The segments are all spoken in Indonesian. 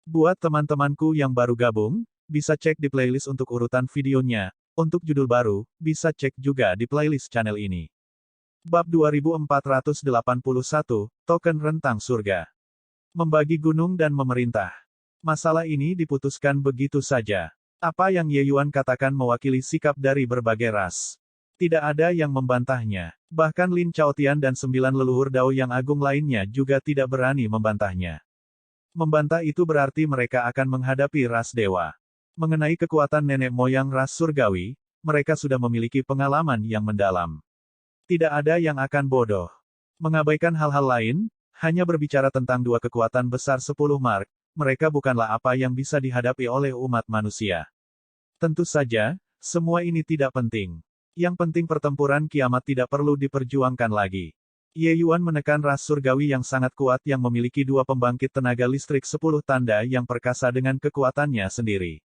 Buat teman-temanku yang baru gabung, bisa cek di playlist untuk urutan videonya. Untuk judul baru, bisa cek juga di playlist channel ini. Bab 2481, Token Rentang Surga. Membagi gunung dan memerintah. Masalah ini diputuskan begitu saja. Apa yang Ye Yuan katakan mewakili sikap dari berbagai ras. Tidak ada yang membantahnya. Bahkan Lin Chaotian dan 9 leluhur Dao yang agung lainnya juga tidak berani membantahnya. Membantah itu berarti mereka akan menghadapi ras dewa. Mengenai kekuatan nenek moyang ras surgawi, mereka sudah memiliki pengalaman yang mendalam. Tidak ada yang akan bodoh. Mengabaikan hal-hal lain, hanya berbicara tentang dua kekuatan besar 10 mark, mereka bukanlah apa yang bisa dihadapi oleh umat manusia. Tentu saja, semua ini tidak penting. Yang penting pertempuran kiamat tidak perlu diperjuangkan lagi. Ye Yuan menekan ras surgawi yang sangat kuat yang memiliki dua pembangkit tenaga listrik 10 tanda yang perkasa dengan kekuatannya sendiri.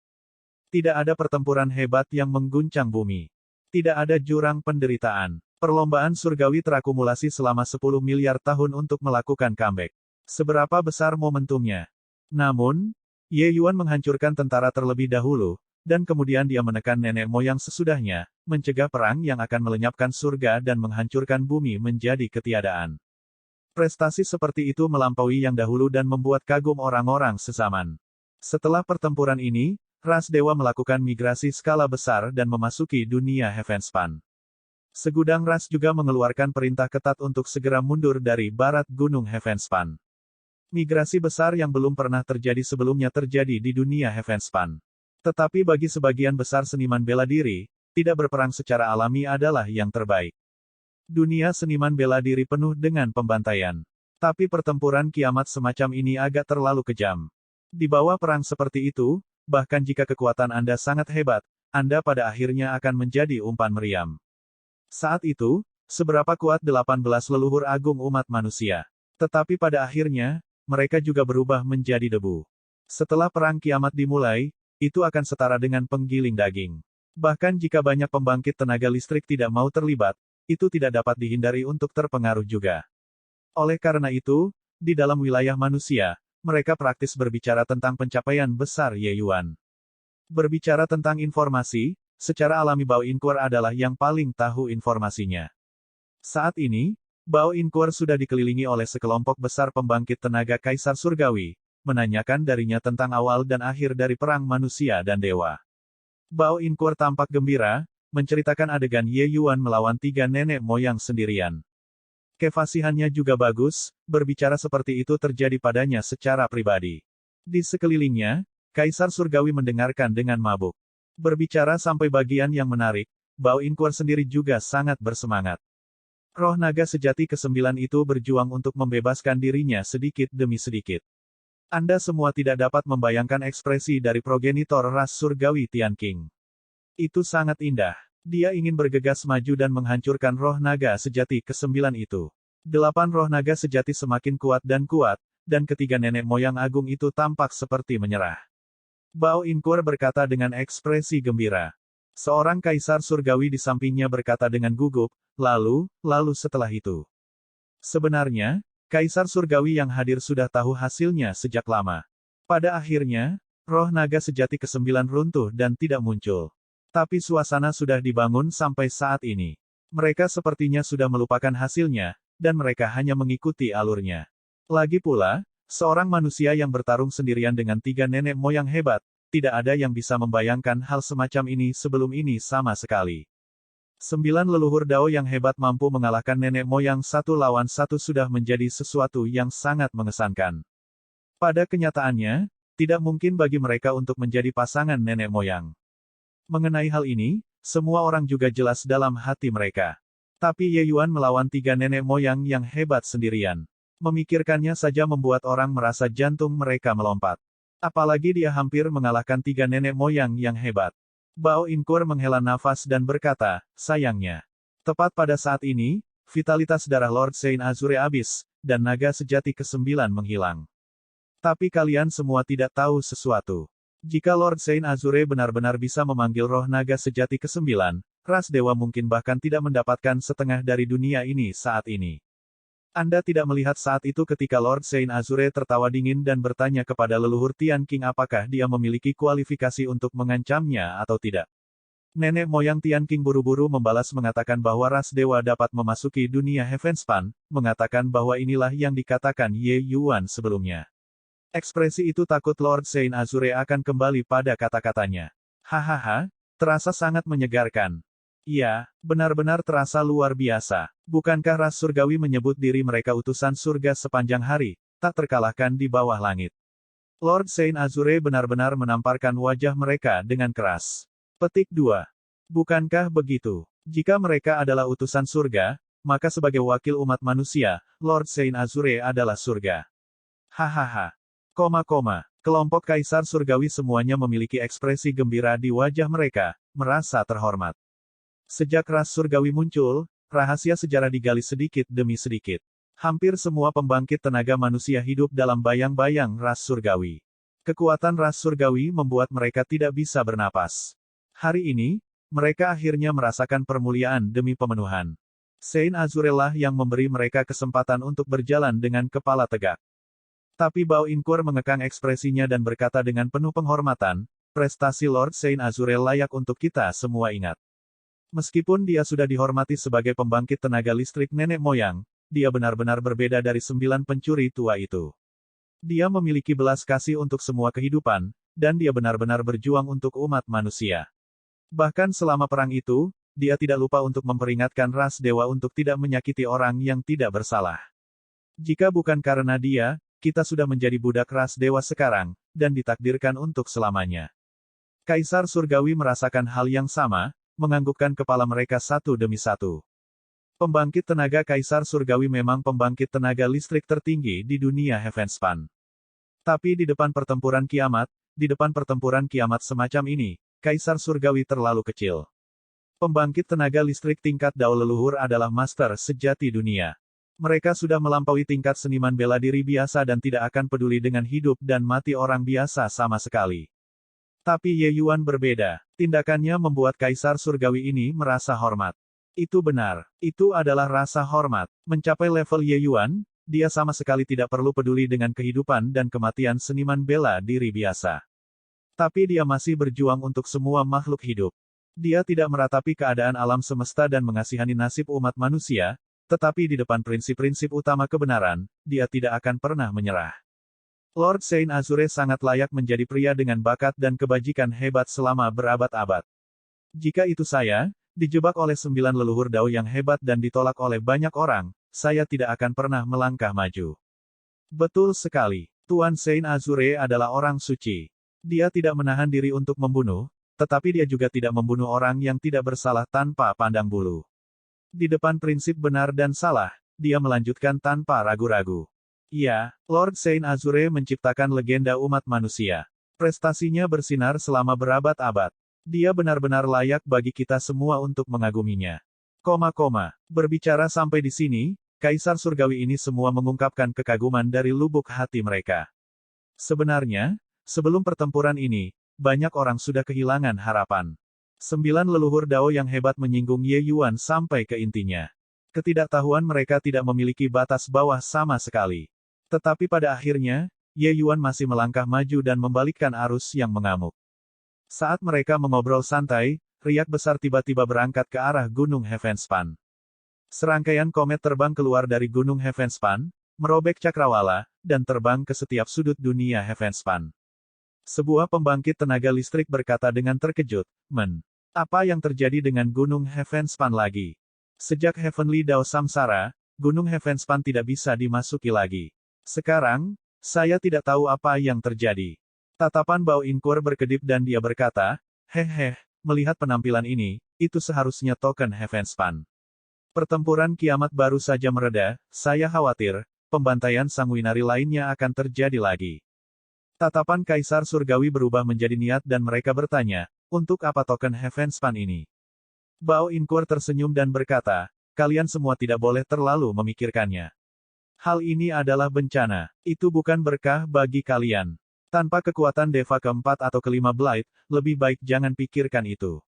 Tidak ada pertempuran hebat yang mengguncang bumi. Tidak ada jurang penderitaan. Perlombaan surgawi terakumulasi selama 10 miliar tahun untuk melakukan comeback. Seberapa besar momentumnya? Namun, Ye Yuan menghancurkan tentara terlebih dahulu, dan kemudian dia menekan nenek moyang sesudahnya, mencegah perang yang akan melenyapkan surga dan menghancurkan bumi menjadi ketiadaan. Prestasi seperti itu melampaui yang dahulu dan membuat kagum orang-orang sezaman. Setelah pertempuran ini, ras dewa melakukan migrasi skala besar dan memasuki dunia Heavenspan. Segudang ras juga mengeluarkan perintah ketat untuk segera mundur dari barat gunung Heavenspan. Migrasi besar yang belum pernah terjadi sebelumnya terjadi di dunia Heavenspan. Tetapi bagi sebagian besar seniman bela diri, tidak berperang secara alami adalah yang terbaik. Dunia seniman bela diri penuh dengan pembantaian. Tapi pertempuran kiamat semacam ini agak terlalu kejam. Di bawah perang seperti itu, bahkan jika kekuatan Anda sangat hebat, Anda pada akhirnya akan menjadi umpan meriam. Saat itu, seberapa kuat 18 leluhur agung umat manusia. Tetapi pada akhirnya, mereka juga berubah menjadi debu. Setelah perang kiamat dimulai, itu akan setara dengan penggiling daging. Bahkan jika banyak pembangkit tenaga listrik tidak mau terlibat, itu tidak dapat dihindari untuk terpengaruh juga. Oleh karena itu, di dalam wilayah manusia, mereka praktis berbicara tentang pencapaian besar Ye Yuan. Berbicara tentang informasi, secara alami Bao Inquer adalah yang paling tahu informasinya. Saat ini, Bao Inquer sudah dikelilingi oleh sekelompok besar pembangkit tenaga Kaisar Surgawi, menanyakan darinya tentang awal dan akhir dari perang manusia dan dewa. Bao Inquer tampak gembira, menceritakan adegan Ye Yuan melawan 3 nenek moyang sendirian. Kefasihannya juga bagus, berbicara seperti itu terjadi padanya secara pribadi. Di sekelilingnya, Kaisar Surgawi mendengarkan dengan mabuk. Berbicara sampai bagian yang menarik, Bao Inquer sendiri juga sangat bersemangat. Roh naga sejati ke-9 itu berjuang untuk membebaskan dirinya sedikit demi sedikit. Anda semua tidak dapat membayangkan ekspresi dari progenitor ras surgawi Tian Qing. Itu sangat indah. Dia ingin bergegas maju dan menghancurkan roh naga sejati ke-9 itu. 8 roh naga sejati semakin kuat, dan ketiga nenek moyang agung itu tampak seperti menyerah. Bao Inquer berkata dengan ekspresi gembira. Seorang kaisar surgawi di sampingnya berkata dengan gugup, lalu setelah itu. Sebenarnya, kaisar surgawi yang hadir sudah tahu hasilnya sejak lama. Pada akhirnya, roh naga sejati ke-9 runtuh dan tidak muncul. Tapi suasana sudah dibangun sampai saat ini. Mereka sepertinya sudah melupakan hasilnya, dan mereka hanya mengikuti alurnya. Lagi pula, seorang manusia yang bertarung sendirian dengan 3 nenek moyang hebat, tidak ada yang bisa membayangkan hal semacam ini sebelum ini sama sekali. 9 leluhur Dao yang hebat mampu mengalahkan nenek moyang 1 lawan 1 sudah menjadi sesuatu yang sangat mengesankan. Pada kenyataannya, tidak mungkin bagi mereka untuk menjadi pasangan nenek moyang. Mengenai hal ini, semua orang juga jelas dalam hati mereka. Tapi Ye Yuan melawan 3 nenek moyang yang hebat sendirian. Memikirkannya saja membuat orang merasa jantung mereka melompat. Apalagi dia hampir mengalahkan 3 nenek moyang yang hebat. Bao Inquer menghela nafas dan berkata, sayangnya. Tepat pada saat ini, vitalitas darah Lord Saint Azure habis, dan naga sejati ke-9 menghilang. Tapi kalian semua tidak tahu sesuatu. Jika Lord Saint Azure benar-benar bisa memanggil roh naga sejati ke-9, ras dewa mungkin bahkan tidak mendapatkan setengah dari dunia ini saat ini. Anda tidak melihat saat itu ketika Lord Saint Azure tertawa dingin dan bertanya kepada leluhur Tian Qing apakah dia memiliki kualifikasi untuk mengancamnya atau tidak. Nenek moyang Tian Qing buru-buru membalas mengatakan bahwa ras dewa dapat memasuki dunia Heavenspan, mengatakan bahwa inilah yang dikatakan Ye Yuan sebelumnya. Ekspresi itu takut Lord Saint Azure akan kembali pada kata-katanya. Hahaha, terasa sangat menyegarkan. Iya, benar-benar terasa luar biasa. Bukankah ras surgawi menyebut diri mereka utusan surga sepanjang hari, tak terkalahkan di bawah langit. Lord Saint Azure benar-benar menamparkan wajah mereka dengan keras. Petik 2. Bukankah begitu? Jika mereka adalah utusan surga, maka sebagai wakil umat manusia, Lord Saint Azure adalah surga. Hahaha. Kelompok kaisar surgawi semuanya memiliki ekspresi gembira di wajah mereka, merasa terhormat. Sejak ras surgawi muncul, rahasia sejarah digali sedikit demi sedikit. Hampir semua pembangkit tenaga manusia hidup dalam bayang-bayang ras surgawi. Kekuatan ras surgawi membuat mereka tidak bisa bernapas. Hari ini, mereka akhirnya merasakan permuliaan demi pemenuhan. Saint Azure lah yang memberi mereka kesempatan untuk berjalan dengan kepala tegak. Tapi Bao Inkur mengekang ekspresinya dan berkata dengan penuh penghormatan, prestasi Lord Saint Azure layak untuk kita semua ingat. Meskipun dia sudah dihormati sebagai pembangkit tenaga listrik nenek moyang, dia benar-benar berbeda dari 9 pencuri tua itu. Dia memiliki belas kasih untuk semua kehidupan, dan dia benar-benar berjuang untuk umat manusia. Bahkan selama perang itu, dia tidak lupa untuk memperingatkan ras dewa untuk tidak menyakiti orang yang tidak bersalah. Jika bukan karena dia, kita sudah menjadi budak ras dewa sekarang, dan ditakdirkan untuk selamanya. Kaisar surgawi merasakan hal yang sama, menganggukkan kepala mereka satu demi satu. Pembangkit tenaga kaisar surgawi memang pembangkit tenaga listrik tertinggi di dunia Heavenspan. Tapi di depan pertempuran kiamat semacam ini, kaisar surgawi terlalu kecil. Pembangkit tenaga listrik tingkat Dao leluhur adalah master sejati dunia. Mereka sudah melampaui tingkat seniman bela diri biasa dan tidak akan peduli dengan hidup dan mati orang biasa sama sekali. Tapi Ye Yuan berbeda. Tindakannya membuat kaisar surgawi ini merasa hormat. Itu benar. Itu adalah rasa hormat. Mencapai level Ye Yuan, dia sama sekali tidak perlu peduli dengan kehidupan dan kematian seniman bela diri biasa. Tapi dia masih berjuang untuk semua makhluk hidup. Dia tidak meratapi keadaan alam semesta dan mengasihani nasib umat manusia, tetapi di depan prinsip-prinsip utama kebenaran, dia tidak akan pernah menyerah. Lord Saint Azure sangat layak menjadi pria dengan bakat dan kebajikan hebat selama berabad-abad. Jika itu saya, dijebak oleh 9 leluhur Dao yang hebat dan ditolak oleh banyak orang, saya tidak akan pernah melangkah maju. Betul sekali. Tuan Saint Azure adalah orang suci. Dia tidak menahan diri untuk membunuh, tetapi dia juga tidak membunuh orang yang tidak bersalah tanpa pandang bulu. Di depan prinsip benar dan salah, dia melanjutkan tanpa ragu-ragu. Ya, Lord Saint Azure menciptakan legenda umat manusia. Prestasinya bersinar selama berabad-abad. Dia benar-benar layak bagi kita semua untuk mengaguminya. Berbicara sampai di sini, Kaisar Surgawi ini semua mengungkapkan kekaguman dari lubuk hati mereka. Sebenarnya, sebelum pertempuran ini, banyak orang sudah kehilangan harapan. 9 leluhur Dao yang hebat menyinggung Ye Yuan sampai ke intinya. Ketidaktahuan mereka tidak memiliki batas bawah sama sekali. Tetapi pada akhirnya, Ye Yuan masih melangkah maju dan membalikkan arus yang mengamuk. Saat mereka mengobrol santai, riak besar tiba-tiba berangkat ke arah Gunung Heavenspan. Serangkaian komet terbang keluar dari Gunung Heavenspan, merobek cakrawala, dan terbang ke setiap sudut dunia Heavenspan. Sebuah pembangkit tenaga listrik berkata dengan terkejut, apa yang terjadi dengan Gunung Heavenspan lagi? Sejak Heavenly Dao Samsara, Gunung Heavenspan tidak bisa dimasuki lagi. Sekarang, saya tidak tahu apa yang terjadi. Tatapan Bao Inkur berkedip dan dia berkata, melihat penampilan ini, itu seharusnya token Heavenspan. Pertempuran kiamat baru saja mereda, saya khawatir, pembantaian sanguinari lainnya akan terjadi lagi. Tatapan Kaisar Surgawi berubah menjadi niat dan mereka bertanya, untuk apa token Heavenspan ini? Bao Inkur tersenyum dan berkata, kalian semua tidak boleh terlalu memikirkannya. Hal ini adalah bencana. Itu bukan berkah bagi kalian. Tanpa kekuatan Deva keempat atau kelima Blight, lebih baik jangan pikirkan itu.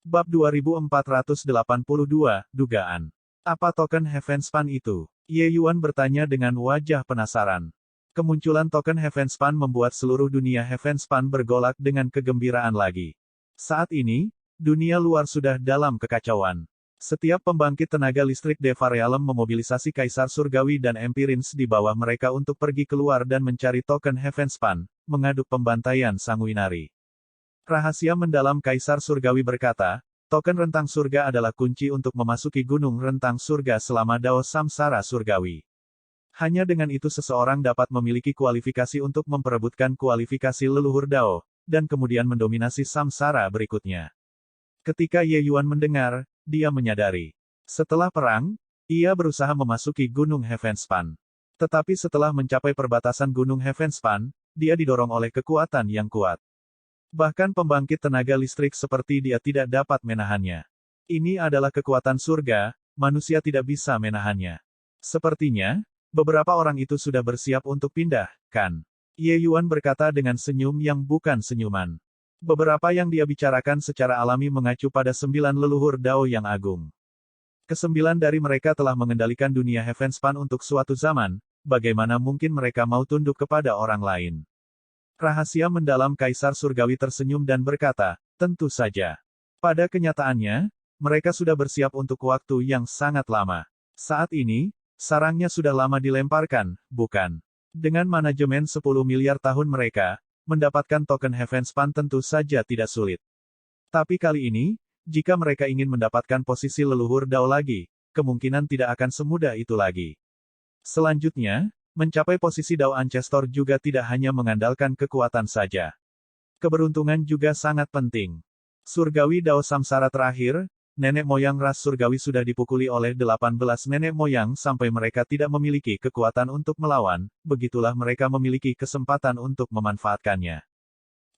Bab 2482, Dugaan. Apa token Heavenspan itu? Ye Yuan bertanya dengan wajah penasaran. Kemunculan token Heavenspan membuat seluruh dunia Heavenspan bergolak dengan kegembiraan lagi. Saat ini, dunia luar sudah dalam kekacauan. Setiap pembangkit tenaga listrik Deva Realm memobilisasi Kaisar Surgawi dan Empirins di bawah mereka untuk pergi keluar dan mencari token Heavenspan, mengaduk pembantaian sanguinari. Rahasia mendalam Kaisar Surgawi berkata, token rentang surga adalah kunci untuk memasuki gunung rentang surga selama Dao Samsara Surgawi. Hanya dengan itu seseorang dapat memiliki kualifikasi untuk memperebutkan kualifikasi leluhur Dao, dan kemudian mendominasi samsara berikutnya. Ketika Ye Yuan mendengar, dia menyadari. Setelah perang, ia berusaha memasuki Gunung Heavenspan. Tetapi setelah mencapai perbatasan Gunung Heavenspan, dia didorong oleh kekuatan yang kuat. Bahkan pembangkit tenaga listrik seperti dia tidak dapat menahannya. Ini adalah kekuatan surga, manusia tidak bisa menahannya. Sepertinya, beberapa orang itu sudah bersiap untuk pindah, kan? Ye Yuan berkata dengan senyum yang bukan senyuman. Beberapa yang dia bicarakan secara alami mengacu pada 9 leluhur Dao yang agung. Kesembilan dari mereka telah mengendalikan dunia Heavenspan untuk suatu zaman, bagaimana mungkin mereka mau tunduk kepada orang lain? Rahasia mendalam Kaisar Surgawi tersenyum dan berkata, tentu saja. Pada kenyataannya, mereka sudah bersiap untuk waktu yang sangat lama. Saat ini, sarangnya sudah lama dilemparkan, bukan? Dengan manajemen 10 miliar tahun mereka, mendapatkan token Heavenspan tentu saja tidak sulit. Tapi kali ini, jika mereka ingin mendapatkan posisi leluhur Dao lagi, kemungkinan tidak akan semudah itu lagi. Selanjutnya, mencapai posisi Dao Ancestor juga tidak hanya mengandalkan kekuatan saja. Keberuntungan juga sangat penting. Surgawi Dao Samsara terakhir, nenek moyang ras surgawi sudah dipukuli oleh 18 nenek moyang sampai mereka tidak memiliki kekuatan untuk melawan, begitulah mereka memiliki kesempatan untuk memanfaatkannya.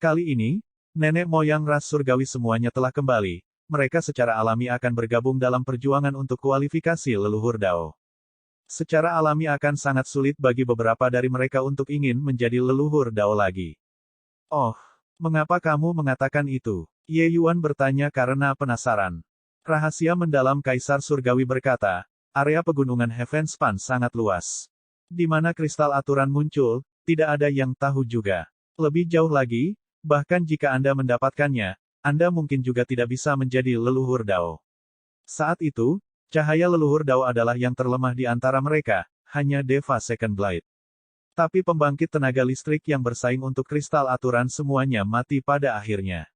Kali ini, nenek moyang ras surgawi semuanya telah kembali, mereka secara alami akan bergabung dalam perjuangan untuk kualifikasi leluhur Dao. Secara alami akan sangat sulit bagi beberapa dari mereka untuk ingin menjadi leluhur Dao lagi. Oh, mengapa kamu mengatakan itu? Ye Yuan bertanya karena penasaran. Rahasia mendalam Kaisar Surgawi berkata, area pegunungan Heavenspan sangat luas. Di mana kristal aturan muncul, tidak ada yang tahu juga. Lebih jauh lagi, bahkan jika Anda mendapatkannya, Anda mungkin juga tidak bisa menjadi leluhur Dao. Saat itu, cahaya leluhur Dao adalah yang terlemah di antara mereka, hanya Deva Second Blade. Tapi pembangkit tenaga listrik yang bersaing untuk kristal aturan semuanya mati pada akhirnya.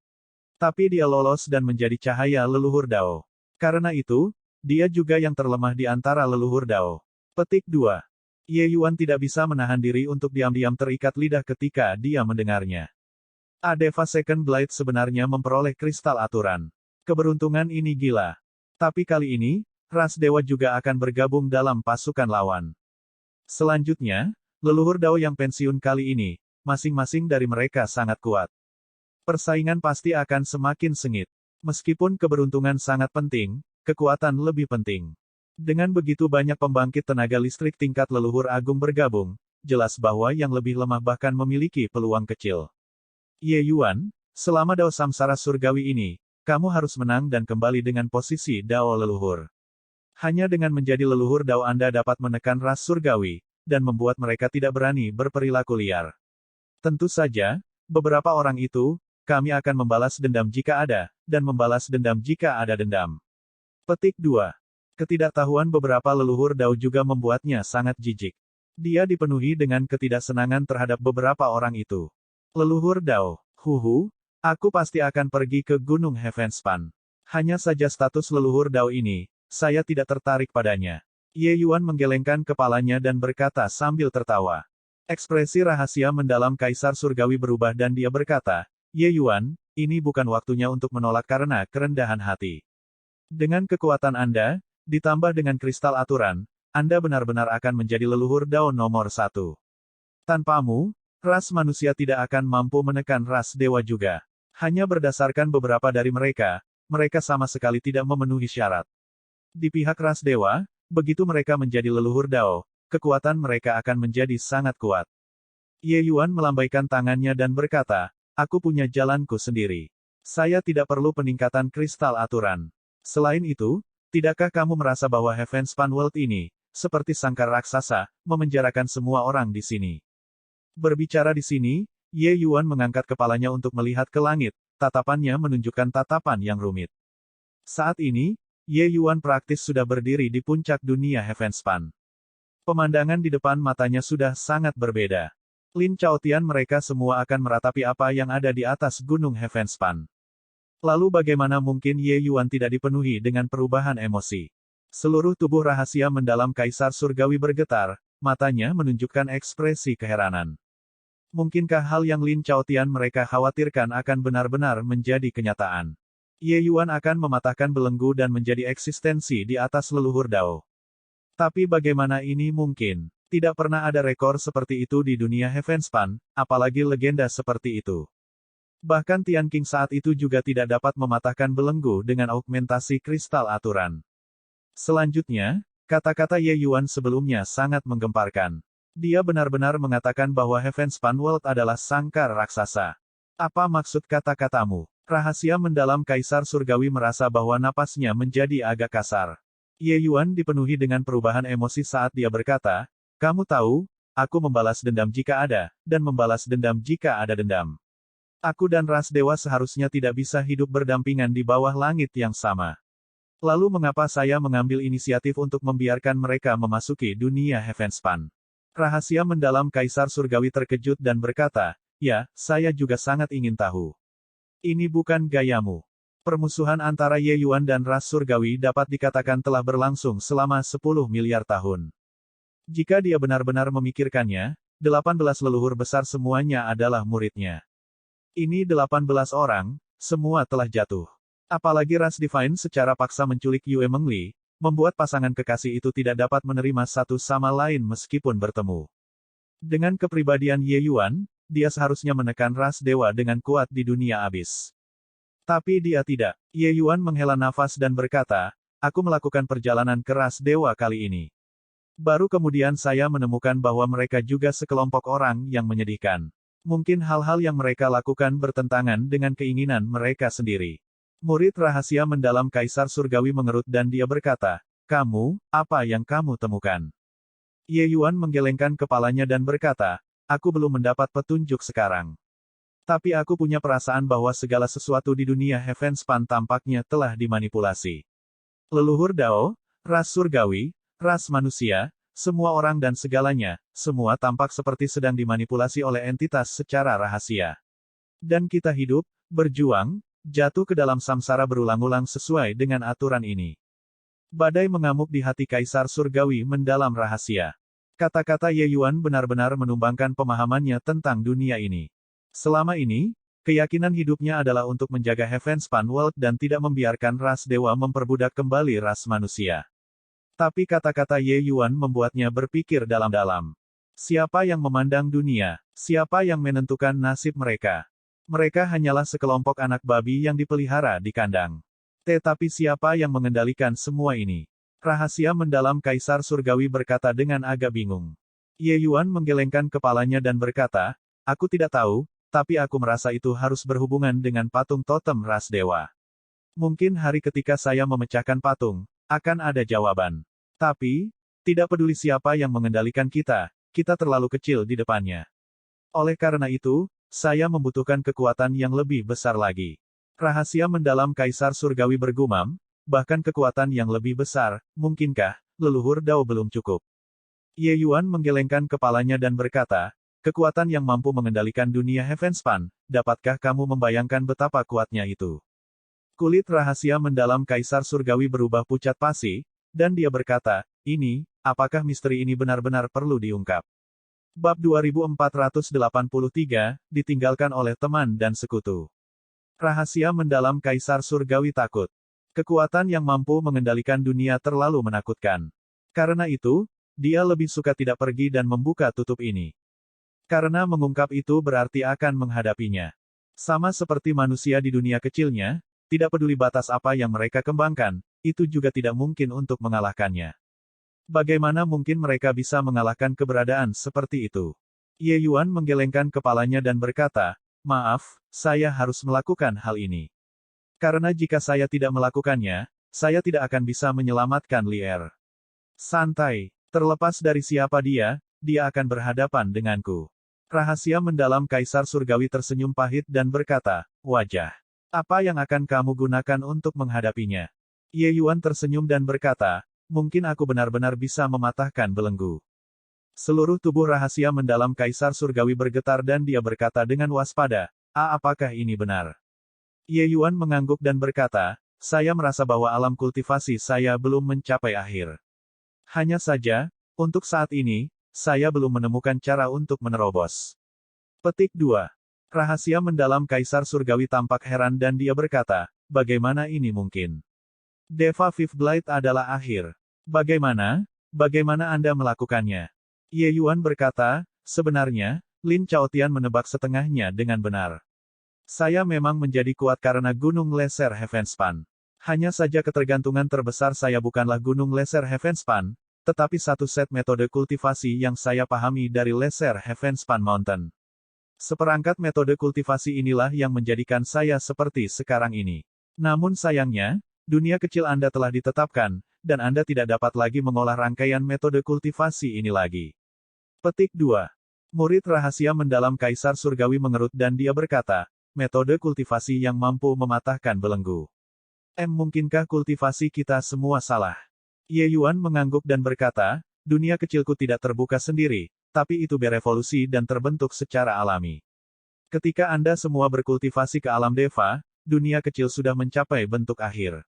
Tapi dia lolos dan menjadi cahaya leluhur Dao. Karena itu, dia juga yang terlemah di antara leluhur Dao. Petik 2. Ye Yuan tidak bisa menahan diri untuk diam-diam terikat lidah ketika dia mendengarnya. Deva Second Blade sebenarnya memperoleh kristal aturan. Keberuntungan ini gila. Tapi kali ini, ras dewa juga akan bergabung dalam pasukan lawan. Selanjutnya, leluhur Dao yang pensiun kali ini, masing-masing dari mereka sangat kuat. Persaingan pasti akan semakin sengit. Meskipun keberuntungan sangat penting, kekuatan lebih penting. Dengan begitu banyak pembangkit tenaga listrik tingkat leluhur agung bergabung, jelas bahwa yang lebih lemah bahkan memiliki peluang kecil. Ye Yuan, selama Dao Samsara Surgawi ini, kamu harus menang dan kembali dengan posisi Dao leluhur. Hanya dengan menjadi leluhur Dao Anda dapat menekan ras surgawi, dan membuat mereka tidak berani berperilaku liar. Tentu saja, beberapa orang itu, kami akan membalas dendam jika ada, dan membalas dendam jika ada dendam. Petik 2. Ketidaktahuan beberapa leluhur Dao juga membuatnya sangat jijik. Dia dipenuhi dengan ketidaksenangan terhadap beberapa orang itu. Leluhur Dao, huhu, aku pasti akan pergi ke Gunung Heavenspan. Hanya saja status leluhur Dao ini, saya tidak tertarik padanya. Ye Yuan menggelengkan kepalanya dan berkata sambil tertawa. Ekspresi rahasia mendalam Kaisar Surgawi berubah dan dia berkata, Ye Yuan, ini bukan waktunya untuk menolak karena kerendahan hati. Dengan kekuatan Anda, ditambah dengan kristal aturan, Anda benar-benar akan menjadi leluhur Dao nomor 1. Tanpamu, ras manusia tidak akan mampu menekan ras dewa juga. Hanya berdasarkan beberapa dari mereka, mereka sama sekali tidak memenuhi syarat. Di pihak ras dewa, begitu mereka menjadi leluhur Dao, kekuatan mereka akan menjadi sangat kuat. Ye Yuan melambaikan tangannya dan berkata, aku punya jalanku sendiri. Saya tidak perlu peningkatan kristal aturan. Selain itu, tidakkah kamu merasa bahwa Heavenspan World ini, seperti sangkar raksasa, memenjarakan semua orang di sini. Berbicara di sini, Ye Yuan mengangkat kepalanya untuk melihat ke langit, tatapannya menunjukkan tatapan yang rumit. Saat ini, Ye Yuan praktis sudah berdiri di puncak dunia Heavenspan. Pemandangan di depan matanya sudah sangat berbeda. Lin Chaotian mereka semua akan meratapi apa yang ada di atas gunung Heavenspan. Lalu bagaimana mungkin Ye Yuan tidak dipenuhi dengan perubahan emosi? Seluruh tubuh rahasia mendalam Kaisar Surgawi bergetar, matanya menunjukkan ekspresi keheranan. Mungkinkah hal yang Lin Chaotian mereka khawatirkan akan benar-benar menjadi kenyataan? Ye Yuan akan mematahkan belenggu dan menjadi eksistensi di atas leluhur Dao. Tapi bagaimana ini mungkin? Tidak pernah ada rekor seperti itu di dunia Heavenspan, apalagi legenda seperti itu. Bahkan Tian Qing saat itu juga tidak dapat mematahkan belenggu dengan augmentasi kristal aturan. Selanjutnya, kata-kata Ye Yuan sebelumnya sangat menggemparkan. Dia benar-benar mengatakan bahwa Heavenspan World adalah sangkar raksasa. Apa maksud kata-katamu? Rahasia mendalam Kaisar Surgawi merasa bahwa napasnya menjadi agak kasar. Ye Yuan dipenuhi dengan perubahan emosi saat dia berkata, "Kamu tahu, aku membalas dendam jika ada, dan membalas dendam jika ada dendam. Aku dan ras dewa seharusnya tidak bisa hidup berdampingan di bawah langit yang sama. Lalu mengapa saya mengambil inisiatif untuk membiarkan mereka memasuki dunia Heavenspan?" Rahasia mendalam Kaisar Surgawi terkejut dan berkata, "Ya, saya juga sangat ingin tahu. Ini bukan gayamu." Permusuhan antara Ye Yuan dan ras surgawi dapat dikatakan telah berlangsung selama 10 miliar tahun. Jika dia benar-benar memikirkannya, 18 leluhur besar semuanya adalah muridnya. Ini 18 orang, semua telah jatuh. Apalagi ras Divine secara paksa menculik Yue Mengli, membuat pasangan kekasih itu tidak dapat menerima satu sama lain meskipun bertemu. Dengan kepribadian Ye Yuan, dia seharusnya menekan ras dewa dengan kuat di dunia abis. Tapi dia tidak. Ye Yuan menghela nafas dan berkata, "Aku melakukan perjalanan ke ras dewa kali ini. Baru kemudian saya menemukan bahwa mereka juga sekelompok orang yang menyedihkan. Mungkin hal-hal yang mereka lakukan bertentangan dengan keinginan mereka sendiri." Murid rahasia mendalam Kaisar Surgawi mengerut dan dia berkata, "Kamu, apa yang kamu temukan?" Ye Yuan menggelengkan kepalanya dan berkata, "Aku belum mendapat petunjuk sekarang. Tapi aku punya perasaan bahwa segala sesuatu di dunia Heavenspan tampaknya telah dimanipulasi. Leluhur Dao, ras surgawi, ras manusia, semua orang dan segalanya, semua tampak seperti sedang dimanipulasi oleh entitas secara rahasia. Dan kita hidup, berjuang, jatuh ke dalam samsara berulang-ulang sesuai dengan aturan ini." Badai mengamuk di hati Kaisar Surgawi mendalam rahasia. Kata-kata Ye Yuan benar-benar menumbangkan pemahamannya tentang dunia ini. Selama ini, keyakinan hidupnya adalah untuk menjaga Heavenspan World dan tidak membiarkan ras dewa memperbudak kembali ras manusia. Tapi kata-kata Ye Yuan membuatnya berpikir dalam-dalam. Siapa yang memandang dunia? Siapa yang menentukan nasib mereka? Mereka hanyalah sekelompok anak babi yang dipelihara di kandang. Tetapi siapa yang mengendalikan semua ini? Rahasia mendalam Kaisar Surgawi berkata dengan agak bingung. Ye Yuan menggelengkan kepalanya dan berkata, "Aku tidak tahu, tapi aku merasa itu harus berhubungan dengan patung totem ras dewa. Mungkin hari ketika saya memecahkan patung, akan ada jawaban. Tapi, tidak peduli siapa yang mengendalikan kita, kita terlalu kecil di depannya. Oleh karena itu, saya membutuhkan kekuatan yang lebih besar lagi." Rahasia mendalam Kaisar Surgawi bergumam, bahkan kekuatan yang lebih besar, mungkinkah, leluhur Dao belum cukup? Ye Yuan menggelengkan kepalanya dan berkata, "Kekuatan yang mampu mengendalikan dunia Heavenspan, dapatkah kamu membayangkan betapa kuatnya itu?" Kulit rahasia mendalam Kaisar Surgawi berubah pucat pasi, dan dia berkata, apakah misteri ini benar-benar perlu diungkap?" Bab 2483, ditinggalkan oleh teman dan sekutu. Rahasia mendalam Kaisar Surgawi takut. Kekuatan yang mampu mengendalikan dunia terlalu menakutkan. Karena itu, dia lebih suka tidak pergi dan membuka tutup ini. Karena mengungkap itu berarti akan menghadapinya. Sama seperti manusia di dunia kecilnya, tidak peduli batas apa yang mereka kembangkan, itu juga tidak mungkin untuk mengalahkannya. Bagaimana mungkin mereka bisa mengalahkan keberadaan seperti itu? Ye Yuan menggelengkan kepalanya dan berkata, "Maaf, saya harus melakukan hal ini. Karena jika saya tidak melakukannya, saya tidak akan bisa menyelamatkan Li Er." Santai. Terlepas dari siapa dia akan berhadapan denganku. Rahasia mendalam Kaisar Surgawi tersenyum pahit dan berkata, wajah. Apa yang akan kamu gunakan untuk menghadapinya? Ye Yuan tersenyum dan berkata, mungkin aku benar-benar bisa mematahkan belenggu. Seluruh tubuh rahasia mendalam Kaisar Surgawi bergetar dan dia berkata dengan waspada, apakah ini benar? Ye Yuan mengangguk dan berkata, saya merasa bahwa alam kultivasi saya belum mencapai akhir. Hanya saja, untuk saat ini, saya belum menemukan cara untuk menerobos. Petik 2. Rahasia mendalam Kaisar Surgawi tampak heran dan dia berkata, bagaimana ini mungkin? Deva Fifth Blight adalah akhir. Bagaimana Anda melakukannya? Ye Yuan berkata, sebenarnya, Lin Chaotian menebak setengahnya dengan benar. Saya memang menjadi kuat karena Gunung Leser Heavenspan. Hanya saja ketergantungan terbesar saya bukanlah Gunung Leser Heavenspan, tetapi satu set metode kultivasi yang saya pahami dari Leser Heavenspan Mountain. Seperangkat metode kultivasi inilah yang menjadikan saya seperti sekarang ini. Namun sayangnya, dunia kecil Anda telah ditetapkan, dan Anda tidak dapat lagi mengolah rangkaian metode kultivasi ini lagi. Petik 2. Murid rahasia mendalam Kaisar Surgawi mengerut dan dia berkata, metode kultivasi yang mampu mematahkan belenggu. Mungkinkah kultivasi kita semua salah? Ye Yuan mengangguk dan berkata, dunia kecilku tidak terbuka sendiri, tapi itu berevolusi dan terbentuk secara alami. Ketika Anda semua berkultivasi ke alam Deva, dunia kecil sudah mencapai bentuk akhir.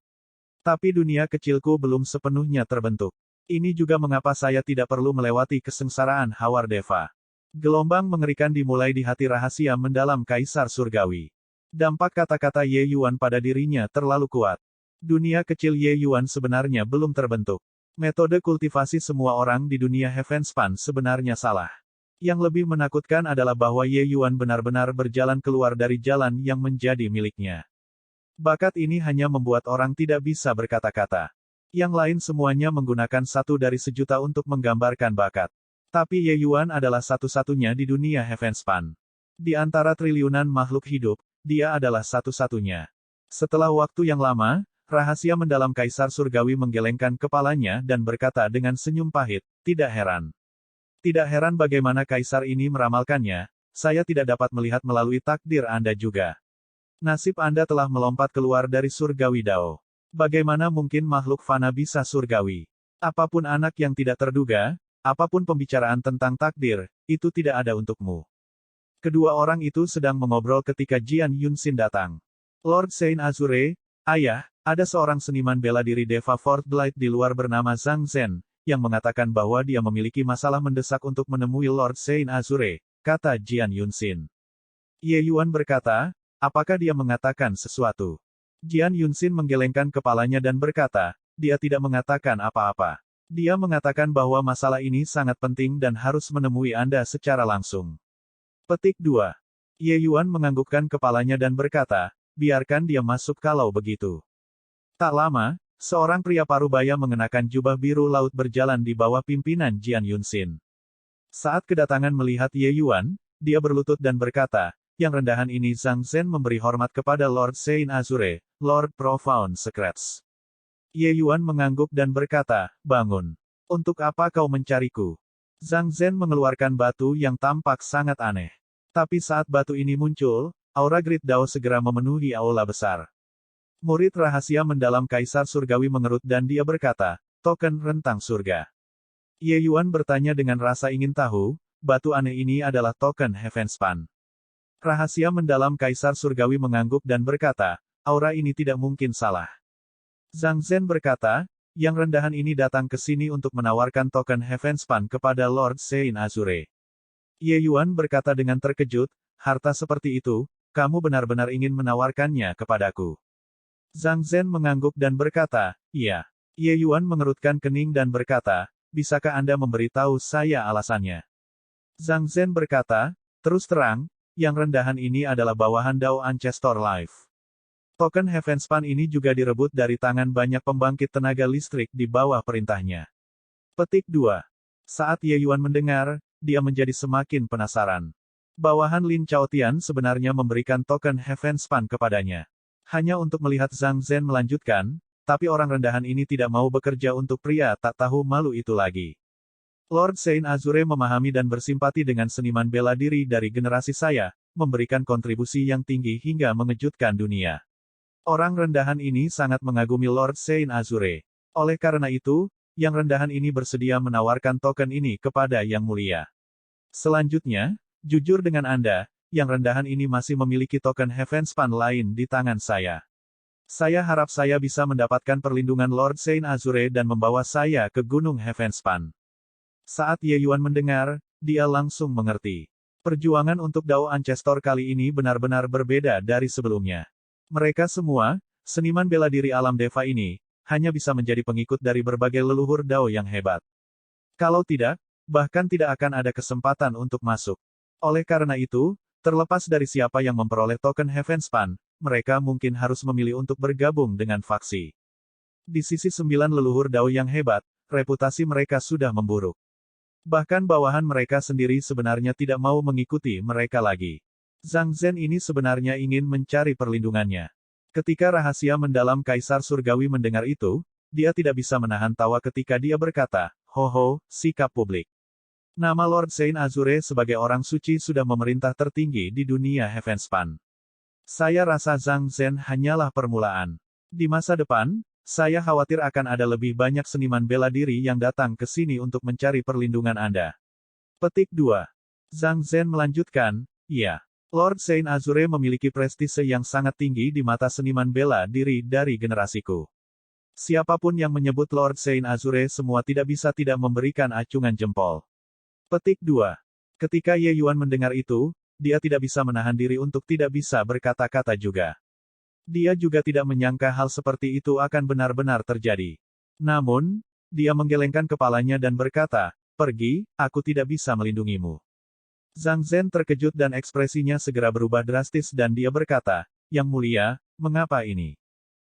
Tapi dunia kecilku belum sepenuhnya terbentuk. Ini juga mengapa saya tidak perlu melewati kesengsaraan Hawar Deva. Gelombang mengerikan dimulai di hati rahasia mendalam Kaisar Surgawi. Dampak kata-kata Ye Yuan pada dirinya terlalu kuat. Dunia kecil Ye Yuan sebenarnya belum terbentuk. Metode kultivasi semua orang di dunia Heavenspan sebenarnya salah. Yang lebih menakutkan adalah bahwa Ye Yuan benar-benar berjalan keluar dari jalan yang menjadi miliknya. Bakat ini hanya membuat orang tidak bisa berkata-kata. Yang lain semuanya menggunakan satu dari sejuta untuk menggambarkan bakat. Tapi Ye Yuan adalah satu-satunya di dunia Heavenspan. Di antara triliunan makhluk hidup, dia adalah satu-satunya. Setelah waktu yang lama, rahasia mendalam Kaisar Surgawi menggelengkan kepalanya dan berkata dengan senyum pahit, tidak heran. Tidak heran bagaimana Kaisar ini meramalkannya, saya tidak dapat melihat melalui takdir Anda juga. Nasib Anda telah melompat keluar dari surgawi Dao. Bagaimana mungkin makhluk fana bisa surgawi? Apapun anak yang tidak terduga, apapun pembicaraan tentang takdir, itu tidak ada untukmu. Kedua orang itu sedang mengobrol ketika Jian Yunxin datang. Lord Saint Azure, ayah, ada seorang seniman bela diri Deva Fourth Blight di luar bernama Zhang Zhen, yang mengatakan bahwa dia memiliki masalah mendesak untuk menemui Lord Saint Azure, kata Jian Yunxin. Ye Yuan berkata, apakah dia mengatakan sesuatu? Jian Yunxin menggelengkan kepalanya dan berkata, dia tidak mengatakan apa-apa. Dia mengatakan bahwa masalah ini sangat penting dan harus menemui Anda secara langsung. Petik 2. Ye Yuan menganggukkan kepalanya dan berkata, biarkan dia masuk kalau begitu. Tak lama, seorang pria parubaya mengenakan jubah biru laut berjalan di bawah pimpinan Jian Yunxin. Saat kedatangan melihat Ye Yuan, dia berlutut dan berkata, yang rendahan ini Zhang Zhen memberi hormat kepada Lord Saint Azure, Lord Profound Secrets. Ye Yuan mengangguk dan berkata, bangun. Untuk apa kau mencariku? Zhang Zhen mengeluarkan batu yang tampak sangat aneh. Tapi saat batu ini muncul, aura Great Dao segera memenuhi aula besar. Murid rahasia mendalam Kaisar Surgawi mengerut dan dia berkata, token rentang surga. Ye Yuan bertanya dengan rasa ingin tahu, batu aneh ini adalah token Heavenspan. Rahasia mendalam Kaisar Surgawi mengangguk dan berkata, aura ini tidak mungkin salah. Zhang Zhen berkata, yang rendahan ini datang ke sini untuk menawarkan token Heavenspan kepada Lord Saint Azure. Ye Yuan berkata dengan terkejut, harta seperti itu, kamu benar-benar ingin menawarkannya kepadaku. Zhang Zhen mengangguk dan berkata, iya. Ye Yuan mengerutkan kening dan berkata, bisakah Anda memberitahu saya alasannya? Zhang Zhen berkata, terus terang, yang rendahan ini adalah bawahan Dao Ancestor Life. Token Heavenspan ini juga direbut dari tangan banyak pembangkit tenaga listrik di bawah perintahnya. Petik 2. Saat Ye Yuan mendengar, dia menjadi semakin penasaran. Bawahan Lin Chaotian sebenarnya memberikan token Heavenspan kepadanya. Hanya untuk melihat Zhang Zhen melanjutkan, tapi orang rendahan ini tidak mau bekerja untuk pria tak tahu malu itu lagi. Lord Saint Azure memahami dan bersimpati dengan seniman bela diri dari generasi saya, memberikan kontribusi yang tinggi hingga mengejutkan dunia. Orang rendahan ini sangat mengagumi Lord Saint Azure. Oleh karena itu, yang rendahan ini bersedia menawarkan token ini kepada Yang Mulia. Selanjutnya, jujur dengan Anda, yang rendahan ini masih memiliki token Heavenspan lain di tangan saya. Saya harap saya bisa mendapatkan perlindungan Lord Saint Azure dan membawa saya ke Gunung Heavenspan. Saat Ye Yuan mendengar, dia langsung mengerti. Perjuangan untuk Dao Ancestor kali ini benar-benar berbeda dari sebelumnya. Mereka semua, seniman bela diri alam Deva ini, hanya bisa menjadi pengikut dari berbagai leluhur Dao yang hebat. Kalau tidak, bahkan tidak akan ada kesempatan untuk masuk. Oleh karena itu, terlepas dari siapa yang memperoleh token Heavenspan, mereka mungkin harus memilih untuk bergabung dengan faksi. Di sisi 9 leluhur Dao yang hebat, reputasi mereka sudah memburuk. Bahkan bawahan mereka sendiri sebenarnya tidak mau mengikuti mereka lagi. Zhang Zhen ini sebenarnya ingin mencari perlindungannya. Ketika rahasia mendalam Kaisar Surgawi mendengar itu, dia tidak bisa menahan tawa ketika dia berkata, "Ho, sikap publik. Nama Lord Saint Azure sebagai orang suci sudah memerintah tertinggi di dunia Heavenspan. Saya rasa Zhang Zhen hanyalah permulaan. Di masa depan, saya khawatir akan ada lebih banyak seniman bela diri yang datang ke sini untuk mencari perlindungan Anda." Petik 2. Zhang Zhen melanjutkan, "Ya, Lord Saint Azure memiliki prestise yang sangat tinggi di mata seniman bela diri dari generasiku. Siapapun yang menyebut Lord Saint Azure semua tidak bisa tidak memberikan acungan jempol." Petik 2. Ketika Ye Yuan mendengar itu, dia tidak bisa menahan diri untuk tidak bisa berkata-kata juga. Dia juga tidak menyangka hal seperti itu akan benar-benar terjadi. Namun, dia menggelengkan kepalanya dan berkata, "Pergi, aku tidak bisa melindungimu." Zhang Zhen terkejut dan ekspresinya segera berubah drastis dan dia berkata, "Yang Mulia, mengapa ini?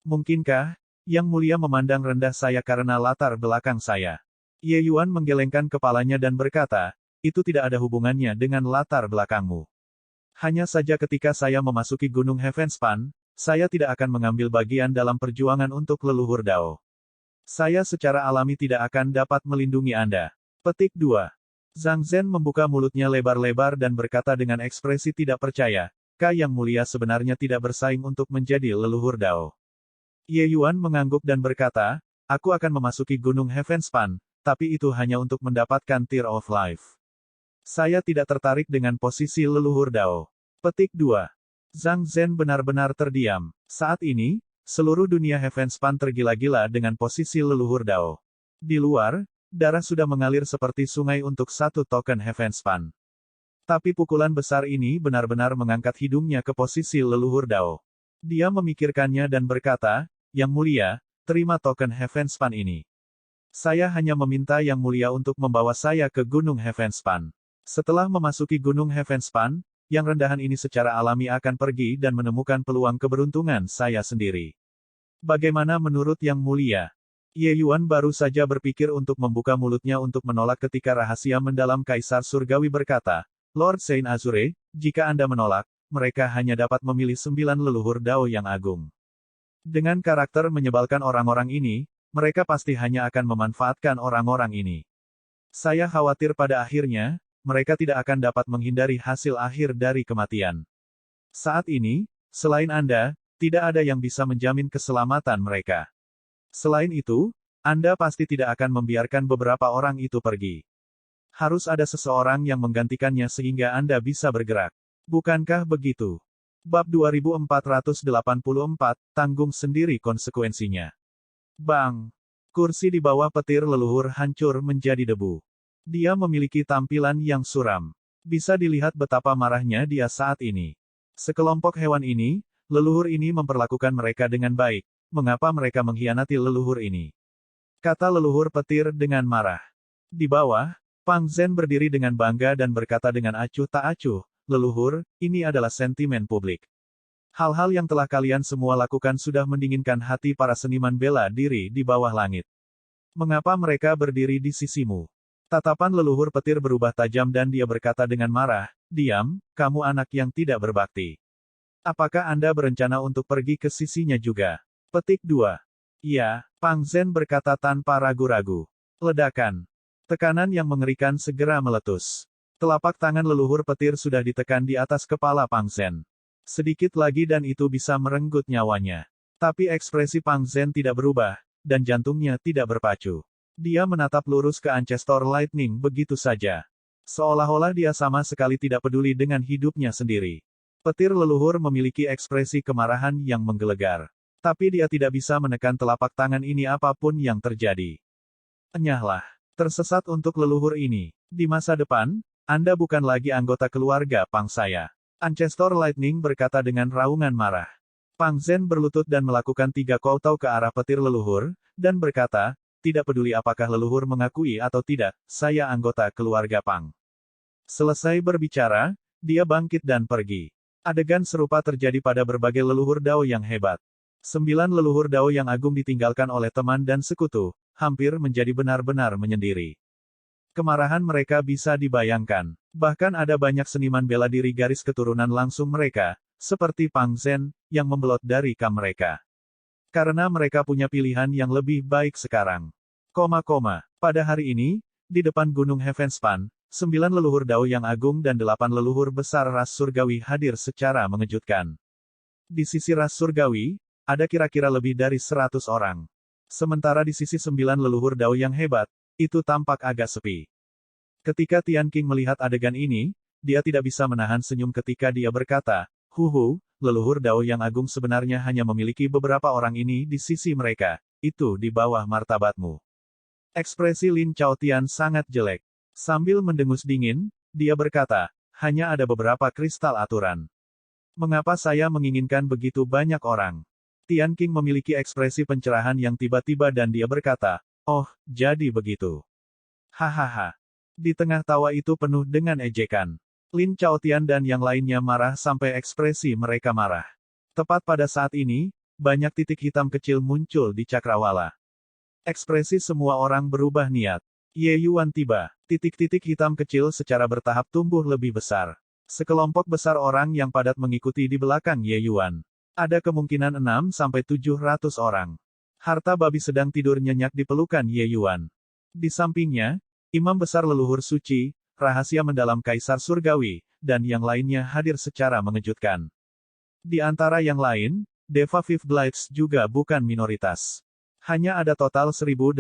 Mungkinkah Yang Mulia memandang rendah saya karena latar belakang saya?" Ye Yuan menggelengkan kepalanya dan berkata, "Itu tidak ada hubungannya dengan latar belakangmu. Hanya saja ketika saya memasuki Gunung Heavenspan, saya tidak akan mengambil bagian dalam perjuangan untuk leluhur Dao. Saya secara alami tidak akan dapat melindungi Anda." Petik 2. Zhang Zhen membuka mulutnya lebar-lebar dan berkata dengan ekspresi tidak percaya, Yang Mulia sebenarnya tidak bersaing untuk menjadi leluhur Dao." Ye Yuan mengangguk dan berkata, "Aku akan memasuki Gunung Heavenspan, tapi itu hanya untuk mendapatkan Tear of Life. Saya tidak tertarik dengan posisi leluhur Dao." Petik 2. Zhang Zhen benar-benar terdiam. Saat ini, seluruh dunia Heavenspan tergila-gila dengan posisi leluhur Dao. Di luar, darah sudah mengalir seperti sungai untuk satu token Heavenspan. Tapi pukulan besar ini benar-benar mengangkat hidungnya ke posisi leluhur Dao. Dia memikirkannya dan berkata, "Yang Mulia, terima token Heavenspan ini. Saya hanya meminta Yang Mulia untuk membawa saya ke Gunung Heavenspan. Setelah memasuki Gunung Heavenspan, yang rendahan ini secara alami akan pergi dan menemukan peluang keberuntungan saya sendiri. Bagaimana menurut Yang Mulia?" Ye Yuan baru saja berpikir untuk membuka mulutnya untuk menolak ketika rahasia mendalam Kaisar Surgawi berkata, "Lord Saint Azure, jika Anda menolak, mereka hanya dapat memilih 9 leluhur Dao yang agung. Dengan karakter menyebalkan orang-orang ini, mereka pasti hanya akan memanfaatkan orang-orang ini. Saya khawatir pada akhirnya, mereka tidak akan dapat menghindari hasil akhir dari kematian. Saat ini, selain Anda, tidak ada yang bisa menjamin keselamatan mereka. Selain itu, Anda pasti tidak akan membiarkan beberapa orang itu pergi. Harus ada seseorang yang menggantikannya sehingga Anda bisa bergerak. Bukankah begitu?" Bab 2484, tanggung sendiri konsekuensinya. Bang! Kursi di bawah petir leluhur hancur menjadi debu. Dia memiliki tampilan yang suram. Bisa dilihat betapa marahnya dia saat ini. Sekelompok hewan ini, leluhur ini memperlakukan mereka dengan baik. Mengapa mereka mengkhianati leluhur ini? Kata leluhur petir dengan marah. Di bawah, Pang Zhen berdiri dengan bangga dan berkata dengan acuh tak acuh, "Leluhur, ini adalah sentimen publik. Hal-hal yang telah kalian semua lakukan sudah mendinginkan hati para seniman bela diri di bawah langit. Mengapa mereka berdiri di sisimu?" Tatapan leluhur petir berubah tajam dan dia berkata dengan marah, "Diam, kamu anak yang tidak berbakti. Apakah Anda berencana untuk pergi ke sisinya juga?" Petik 2. "Iya," Pang Zhen berkata tanpa ragu-ragu. Ledakan. Tekanan yang mengerikan segera meletus. Telapak tangan leluhur petir sudah ditekan di atas kepala Pang Zhen. Sedikit lagi dan itu bisa merenggut nyawanya. Tapi ekspresi Pang Zhen tidak berubah, dan jantungnya tidak berpacu. Dia menatap lurus ke Ancestor Lightning begitu saja. Seolah-olah dia sama sekali tidak peduli dengan hidupnya sendiri. Petir leluhur memiliki ekspresi kemarahan yang menggelegar. Tapi dia tidak bisa menekan telapak tangan ini apapun yang terjadi. Enyahlah. Tersesat untuk leluhur ini. Di masa depan, Anda bukan lagi anggota keluarga Pang saya. Ancestor Lightning berkata dengan raungan marah. Pang Zhen berlutut dan melakukan 3 kowtow ke arah petir leluhur, dan berkata, tidak peduli apakah leluhur mengakui atau tidak, saya anggota keluarga Pang. Selesai berbicara, dia bangkit dan pergi. Adegan serupa terjadi pada berbagai leluhur Dao yang hebat. 9 leluhur Dao yang agung ditinggalkan oleh teman dan sekutu, hampir menjadi benar-benar menyendiri. Kemarahan mereka bisa dibayangkan. Bahkan ada banyak seniman bela diri garis keturunan langsung mereka, seperti Pang Zhen, yang membelot dari kam mereka. Karena mereka punya pilihan yang lebih baik sekarang. Pada hari ini, di depan Gunung Heavenspan, 9 leluhur Dao yang agung dan 8 leluhur besar ras surgawi hadir secara mengejutkan. Di sisi ras surgawi, ada kira-kira lebih dari 100 orang. Sementara di sisi 9 leluhur Dao yang hebat, itu tampak agak sepi. Ketika Tian Qing melihat adegan ini, dia tidak bisa menahan senyum ketika dia berkata, "Huhu, leluhur Dao yang agung sebenarnya hanya memiliki beberapa orang ini di sisi mereka, itu di bawah martabatmu." Ekspresi Lin Chaotian sangat jelek. Sambil mendengus dingin, dia berkata, "Hanya ada beberapa kristal aturan. Mengapa saya menginginkan begitu banyak orang?" Tian Qing memiliki ekspresi pencerahan yang tiba-tiba dan dia berkata, "Oh, jadi begitu. Hahaha." Di tengah tawa itu penuh dengan ejekan. Lin Chaotian dan yang lainnya marah sampai ekspresi mereka marah. Tepat pada saat ini, banyak titik hitam kecil muncul di cakrawala. Ekspresi semua orang berubah niat. Ye Yuan tiba. Titik-titik hitam kecil secara bertahap tumbuh lebih besar. Sekelompok besar orang yang padat mengikuti di belakang Ye Yuan. Ada kemungkinan 6-700 orang. Harta babi sedang tidur nyenyak di pelukan Ye Yuan. Di sampingnya, imam besar leluhur suci, rahasia mendalam Kaisar Surgawi, dan yang lainnya hadir secara mengejutkan. Di antara yang lain, Deva Fifth Blights juga bukan minoritas. Hanya ada total 1080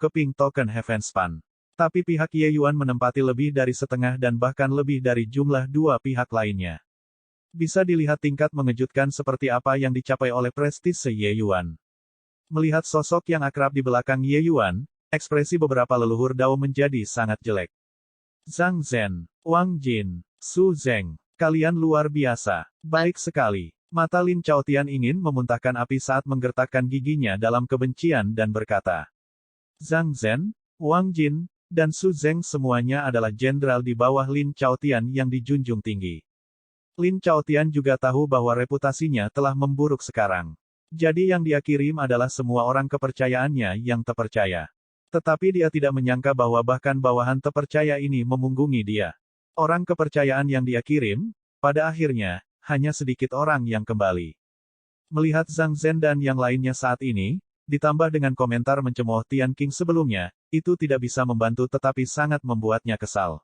keping token Heavenspan. Tapi pihak Ye Yuan menempati lebih dari setengah dan bahkan lebih dari jumlah 2 pihak lainnya. Bisa dilihat tingkat mengejutkan seperti apa yang dicapai oleh prestise Ye Yuan. Melihat sosok yang akrab di belakang Ye Yuan, ekspresi beberapa leluhur Dao menjadi sangat jelek. Zhang Zhen, Wang Jin, Su Zeng, kalian luar biasa. Baik sekali. Mata Lin Chaotian ingin memuntahkan api saat menggertakkan giginya dalam kebencian dan berkata, Zhang Zhen, Wang Jin, dan Su Zeng semuanya adalah jenderal di bawah Lin Chaotian yang dijunjung tinggi. Lin Chaotian juga tahu bahwa reputasinya telah memburuk sekarang. Jadi yang dia kirim adalah semua orang kepercayaannya yang terpercaya. Tetapi dia tidak menyangka bahwa bahkan bawahan terpercaya ini memunggungi dia. Orang kepercayaan yang dia kirim, pada akhirnya, hanya sedikit orang yang kembali. Melihat Zhang Zhen dan yang lainnya saat ini, ditambah dengan komentar mencemooh Tian Qing sebelumnya, itu tidak bisa membantu tetapi sangat membuatnya kesal.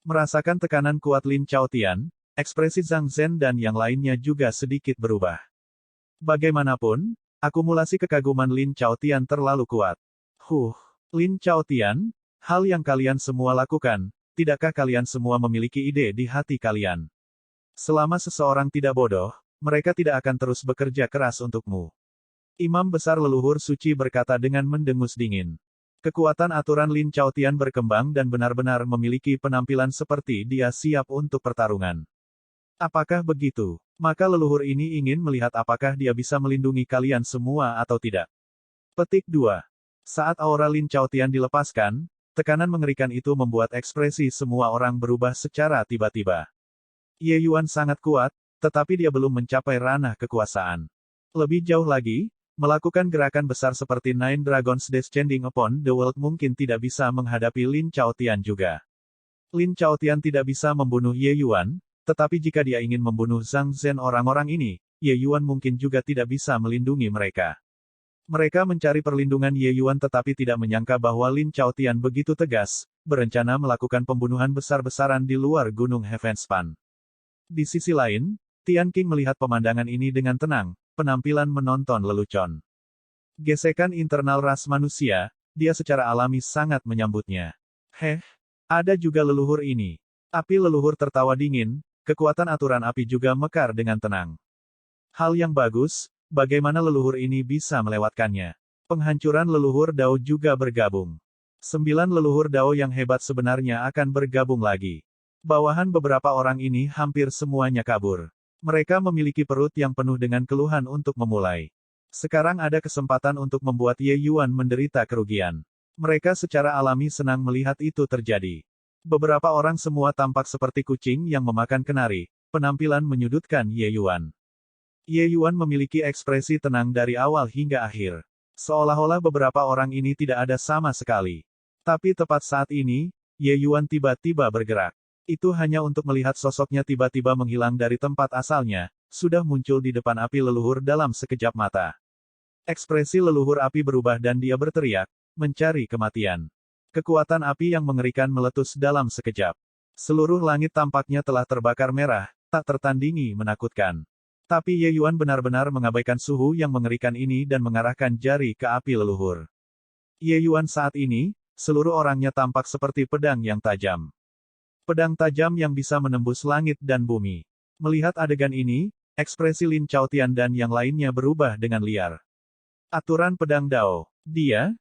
Merasakan tekanan kuat Lin Chaotian, ekspresi Zhang Zhen dan yang lainnya juga sedikit berubah. Bagaimanapun, akumulasi kekaguman Lin Chaotian terlalu kuat. Lin Chaotian, hal yang kalian semua lakukan, tidakkah kalian semua memiliki ide di hati kalian? Selama seseorang tidak bodoh, mereka tidak akan terus bekerja keras untukmu. Imam besar leluhur suci berkata dengan mendengus dingin. Kekuatan aturan Lin Chaotian berkembang dan benar-benar memiliki penampilan seperti dia siap untuk pertarungan. Apakah begitu? Maka leluhur ini ingin melihat apakah dia bisa melindungi kalian semua atau tidak. Petik 2. Saat aura Lin Chaotian dilepaskan, tekanan mengerikan itu membuat ekspresi semua orang berubah secara tiba-tiba. Ye Yuan sangat kuat, tetapi dia belum mencapai ranah kekuasaan. Lebih jauh lagi, melakukan gerakan besar seperti Nine Dragons Descending Upon the World mungkin tidak bisa menghadapi Lin Chaotian juga. Lin Chaotian tidak bisa membunuh Ye Yuan, tetapi jika dia ingin membunuh Zhang Zhen orang-orang ini, Ye Yuan mungkin juga tidak bisa melindungi mereka. Mereka mencari perlindungan Ye Yuan tetapi tidak menyangka bahwa Lin Chaotian begitu tegas, berencana melakukan pembunuhan besar-besaran di luar Gunung Heavenspan. Di sisi lain, Tian Qing melihat pemandangan ini dengan tenang, penampilan menonton lelucon. Gesekan internal ras manusia, dia secara alami sangat menyambutnya. Ada juga leluhur ini. Api leluhur tertawa dingin, kekuatan aturan api juga mekar dengan tenang. Hal yang bagus, bagaimana leluhur ini bisa melewatkannya? Penghancuran leluhur Dao juga bergabung. 9 leluhur Dao yang hebat sebenarnya akan bergabung lagi. Bawahan beberapa orang ini hampir semuanya kabur. Mereka memiliki perut yang penuh dengan keluhan untuk memulai. Sekarang ada kesempatan untuk membuat Ye Yuan menderita kerugian. Mereka secara alami senang melihat itu terjadi. Beberapa orang semua tampak seperti kucing yang memakan kenari, penampilan menyudutkan Ye Yuan. Ye Yuan memiliki ekspresi tenang dari awal hingga akhir. Seolah-olah beberapa orang ini tidak ada sama sekali. Tapi tepat saat ini, Ye Yuan tiba-tiba bergerak. Itu hanya untuk melihat sosoknya tiba-tiba menghilang dari tempat asalnya, sudah muncul di depan api leluhur dalam sekejap mata. Ekspresi leluhur api berubah dan dia berteriak, mencari kematian. Kekuatan api yang mengerikan meletus dalam sekejap. Seluruh langit tampaknya telah terbakar merah, tak tertandingi menakutkan. Tapi Ye Yuan benar-benar mengabaikan suhu yang mengerikan ini dan mengarahkan jari ke api leluhur. Ye Yuan saat ini, seluruh orangnya tampak seperti pedang yang tajam. Pedang tajam yang bisa menembus langit dan bumi. Melihat adegan ini, ekspresi Lin Chaotian dan yang lainnya berubah dengan liar. Aturan pedang Dao. Dia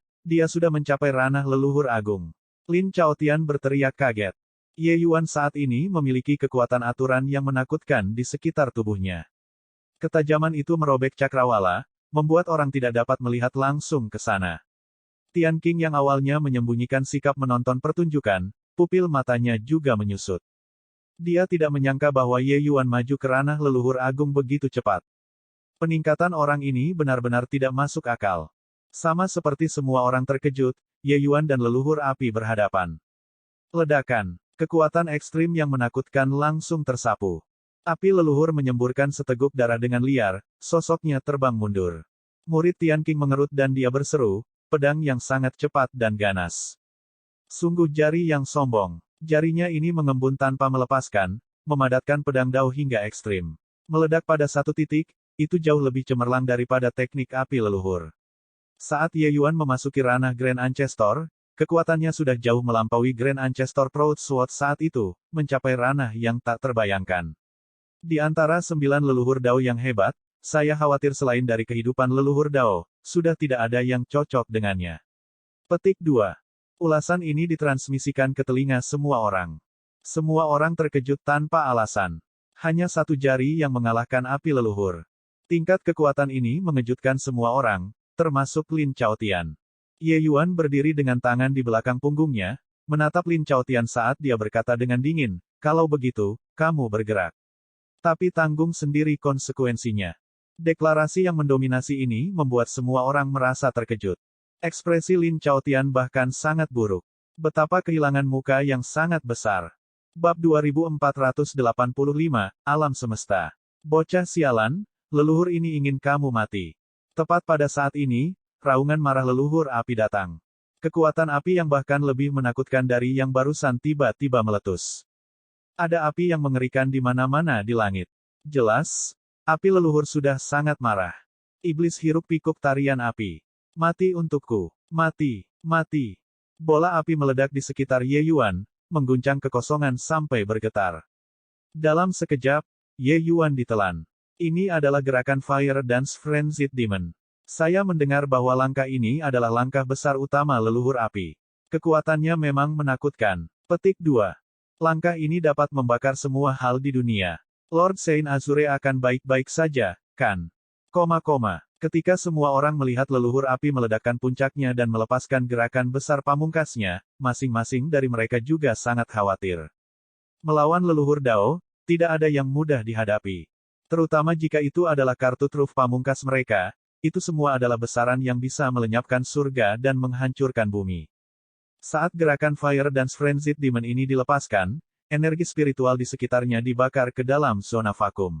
sudah mencapai ranah leluhur agung. Lin Chaotian berteriak kaget. Ye Yuan saat ini memiliki kekuatan aturan yang menakutkan di sekitar tubuhnya. Ketajaman itu merobek cakrawala, membuat orang tidak dapat melihat langsung ke sana. Tian Qing yang awalnya menyembunyikan sikap menonton pertunjukan, pupil matanya juga menyusut. Dia tidak menyangka bahwa Ye Yuan maju ke ranah leluhur agung begitu cepat. Peningkatan orang ini benar-benar tidak masuk akal. Sama seperti semua orang terkejut, Ye Yuan dan leluhur api berhadapan. Ledakan, kekuatan ekstrim yang menakutkan langsung tersapu. Api leluhur menyemburkan seteguk darah dengan liar, sosoknya terbang mundur. Murid Tian Qing mengerut dan dia berseru, pedang yang sangat cepat dan ganas. Sungguh jari yang sombong. Jarinya ini mengembun tanpa melepaskan, memadatkan pedang Dao hingga ekstrim. Meledak pada satu titik, itu jauh lebih cemerlang daripada teknik api leluhur. Saat Ye Yuan memasuki ranah Grand Ancestor, kekuatannya sudah jauh melampaui Grand Ancestor Proud Sword saat itu, mencapai ranah yang tak terbayangkan. Di antara 9 leluhur Dao yang hebat, saya khawatir selain dari kehidupan leluhur Dao, sudah tidak ada yang cocok dengannya. Petik 2. Ulasan ini ditransmisikan ke telinga semua orang. Semua orang terkejut tanpa alasan. Hanya satu jari yang mengalahkan api leluhur. Tingkat kekuatan ini mengejutkan semua orang, termasuk Lin Chaotian. Ye Yuan berdiri dengan tangan di belakang punggungnya, menatap Lin Chaotian saat dia berkata dengan dingin, kalau begitu, kamu bergerak. Tapi tanggung sendiri konsekuensinya. Deklarasi yang mendominasi ini membuat semua orang merasa terkejut. Ekspresi Lin Chaotian bahkan sangat buruk. Betapa kehilangan muka yang sangat besar. Bab 2485, Alam Semesta. Bocah sialan, leluhur ini ingin kamu mati. Tepat pada saat ini, raungan marah leluhur api datang. Kekuatan api yang bahkan lebih menakutkan dari yang barusan tiba-tiba meletus. Ada api yang mengerikan di mana-mana di langit. Jelas, api leluhur sudah sangat marah. Iblis hiruk-pikuk tarian api. Mati untukku. Mati, mati. Bola api meledak di sekitar Ye Yuan, mengguncang kekosongan sampai bergetar. Dalam sekejap, Ye Yuan ditelan. Ini adalah gerakan Fire Dance Frenzied Demon. Saya mendengar bahwa langkah ini adalah langkah besar utama leluhur api. Kekuatannya memang menakutkan. Petik 2. Langkah ini dapat membakar semua hal di dunia. Lord Saint Azure akan baik-baik saja, kan? Ketika semua orang melihat leluhur api meledakkan puncaknya dan melepaskan gerakan besar pamungkasnya, masing-masing dari mereka juga sangat khawatir. Melawan leluhur Dao, tidak ada yang mudah dihadapi. Terutama jika itu adalah kartu truf pamungkas mereka, itu semua adalah besaran yang bisa melenyapkan surga dan menghancurkan bumi. Saat gerakan Fire Dance Frenzied Demon ini dilepaskan, energi spiritual di sekitarnya dibakar ke dalam zona vakum.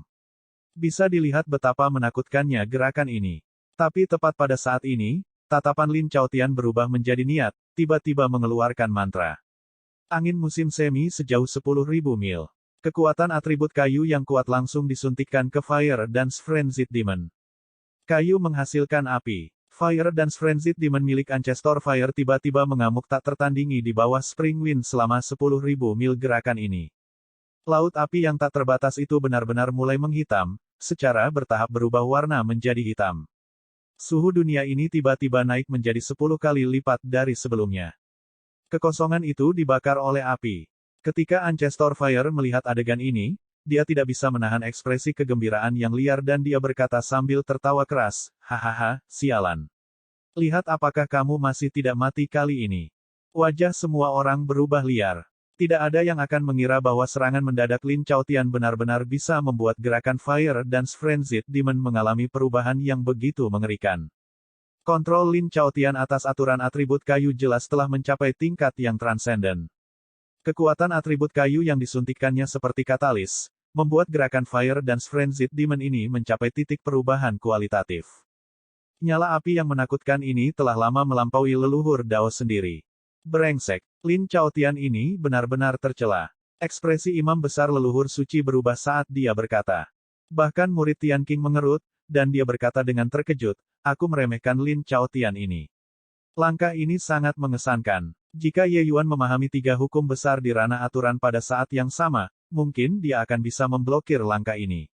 Bisa dilihat betapa menakutkannya gerakan ini. Tapi tepat pada saat ini, tatapan Lin Chaotian berubah menjadi niat, tiba-tiba mengeluarkan mantra. Angin musim semi sejauh 10.000 mil. Kekuatan atribut kayu yang kuat langsung disuntikkan ke Fire Dance Frenzied Demon. Kayu menghasilkan api. Fire Dance Frenzied Demon milik Ancestor Fire tiba-tiba mengamuk tak tertandingi di bawah Spring Wind selama 10.000 mil gerakan ini. Laut api yang tak terbatas itu benar-benar mulai menghitam, secara bertahap berubah warna menjadi hitam. Suhu dunia ini tiba-tiba naik menjadi 10 kali lipat dari sebelumnya. Kekosongan itu dibakar oleh api. Ketika Ancestor Fire melihat adegan ini, dia tidak bisa menahan ekspresi kegembiraan yang liar dan dia berkata sambil tertawa keras, "Hahaha, sialan. Lihat apakah kamu masih tidak mati kali ini." Wajah semua orang berubah liar. Tidak ada yang akan mengira bahwa serangan mendadak Lin Chaotian benar-benar bisa membuat gerakan Fire Dance Frenzied Demon mengalami perubahan yang begitu mengerikan. Kontrol Lin Chaotian atas aturan atribut kayu jelas telah mencapai tingkat yang transenden. Kekuatan atribut kayu yang disuntikkannya seperti katalis, membuat gerakan Fire Dance Frenzied Demon ini mencapai titik perubahan kualitatif. Nyala api yang menakutkan ini telah lama melampaui leluhur Dao sendiri. Brengsek, Lin Chaotian ini benar-benar tercela. Ekspresi imam besar leluhur suci berubah saat dia berkata. Bahkan murid Tian Qing mengerut, dan dia berkata dengan terkejut, "Aku meremehkan Lin Chaotian ini. Langkah ini sangat mengesankan. Jika Ye Yuan memahami 3 hukum besar di ranah aturan pada saat yang sama, mungkin dia akan bisa memblokir langkah ini.